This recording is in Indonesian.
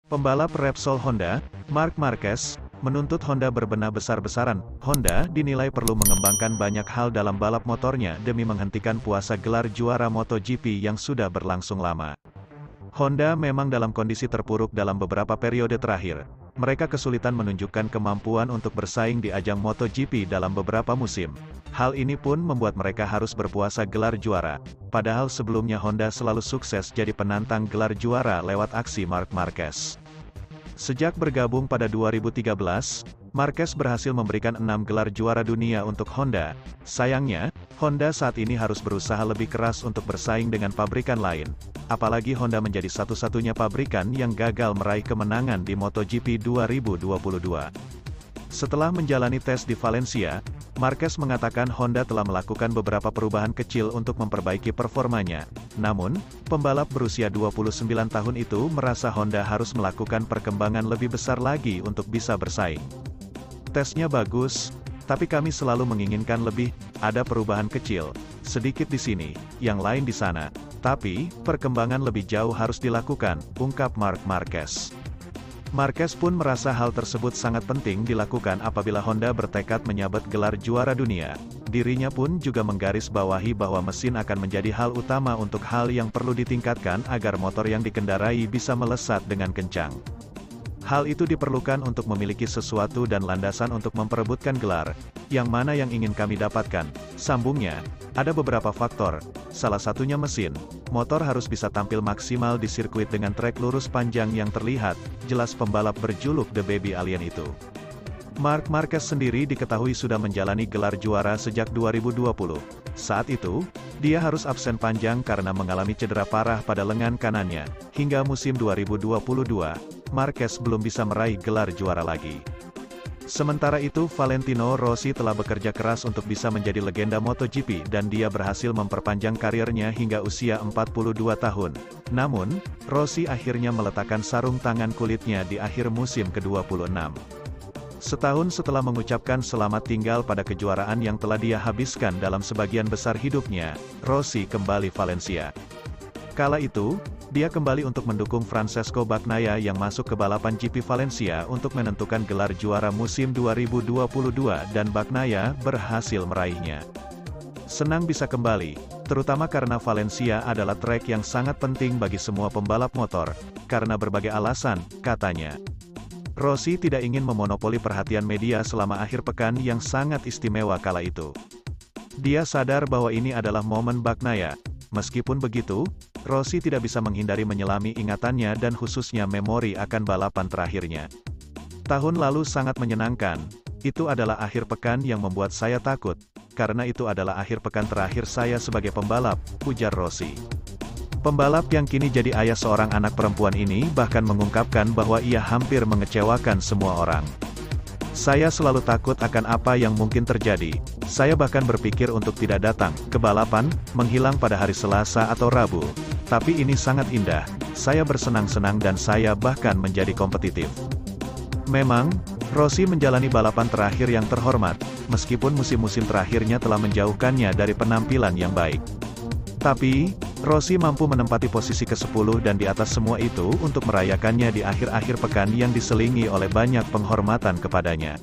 Pembalap Repsol Honda, Marc Marquez, menuntut Honda berbenah besar-besaran. Honda dinilai perlu mengembangkan banyak hal dalam balap motornya demi menghentikan puasa gelar juara MotoGP yang sudah berlangsung lama. Honda memang dalam kondisi terpuruk dalam beberapa periode terakhir. Mereka kesulitan menunjukkan kemampuan untuk bersaing di ajang MotoGP dalam beberapa musim. Hal ini pun membuat mereka harus berpuasa gelar juara. Padahal sebelumnya Honda selalu sukses jadi penantang gelar juara lewat aksi Marc Marquez. Sejak bergabung pada 2013, Marquez berhasil memberikan 6 gelar juara dunia untuk Honda. Sayangnya, Honda saat ini harus berusaha lebih keras untuk bersaing dengan pabrikan lain. Apalagi Honda menjadi satu-satunya pabrikan yang gagal meraih kemenangan di MotoGP 2022. Setelah menjalani tes di Valencia, Marquez mengatakan Honda telah melakukan beberapa perubahan kecil untuk memperbaiki performanya. Namun, pembalap berusia 29 tahun itu merasa Honda harus melakukan perkembangan lebih besar lagi untuk bisa bersaing. Tesnya bagus, tapi kami selalu menginginkan lebih, ada perubahan kecil, sedikit di sini, yang lain di sana. Tapi, perkembangan lebih jauh harus dilakukan, ungkap Marc Marquez. Marquez pun merasa hal tersebut sangat penting dilakukan apabila Honda bertekad menyabet gelar juara dunia. Dirinya pun juga menggarisbawahi bahwa mesin akan menjadi hal utama untuk hal yang perlu ditingkatkan agar motor yang dikendarai bisa melesat dengan kencang. Hal itu diperlukan untuk memiliki sesuatu dan landasan untuk memperebutkan gelar, yang mana yang ingin kami dapatkan. Sambungnya, ada beberapa faktor, salah satunya mesin. Motor harus bisa tampil maksimal di sirkuit dengan trek lurus panjang yang terlihat, jelas pembalap berjuluk The Baby Alien itu. Marc Marquez sendiri diketahui sudah menjalani gelar juara sejak 2020. Saat itu, dia harus absen panjang karena mengalami cedera parah pada lengan kanannya. Hingga musim 2022, Marquez belum bisa meraih gelar juara lagi. Sementara itu Valentino Rossi telah bekerja keras untuk bisa menjadi legenda MotoGP dan dia berhasil memperpanjang karirnya hingga usia 42 tahun. Namun, Rossi akhirnya meletakkan sarung tangan kulitnya di akhir musim ke-26. Setahun setelah mengucapkan selamat tinggal pada kejuaraan yang telah dia habiskan dalam sebagian besar hidupnya, Rossi kembali Valencia. Kala itu, dia kembali untuk mendukung Francesco Bagnaia yang masuk ke balapan GP Valencia untuk menentukan gelar juara musim 2022 dan Bagnaia berhasil meraihnya. Senang bisa kembali, terutama karena Valencia adalah trek yang sangat penting bagi semua pembalap motor, karena berbagai alasan, katanya. Rossi tidak ingin memonopoli perhatian media selama akhir pekan yang sangat istimewa kala itu. Dia sadar bahwa ini adalah momen Bagnaia. Meskipun begitu, Rossi tidak bisa menghindari menyelami ingatannya dan khususnya memori akan balapan terakhirnya. Tahun lalu sangat menyenangkan, itu adalah akhir pekan yang membuat saya takut, karena itu adalah akhir pekan terakhir saya sebagai pembalap, ujar Rossi. Pembalap yang kini jadi ayah seorang anak perempuan ini bahkan mengungkapkan bahwa ia hampir mengecewakan semua orang. Saya selalu takut akan apa yang mungkin terjadi. Saya bahkan berpikir untuk tidak datang ke balapan, menghilang pada hari Selasa atau Rabu. Tapi ini sangat indah. Saya bersenang-senang dan saya bahkan menjadi kompetitif. Memang, Rossi menjalani balapan terakhir yang terhormat, meskipun musim-musim terakhirnya telah menjauhkannya dari penampilan yang baik. Tapi, Rossi mampu menempati posisi ke-10 dan di atas semua itu untuk merayakannya di akhir-akhir pekan yang diselingi oleh banyak penghormatan kepadanya.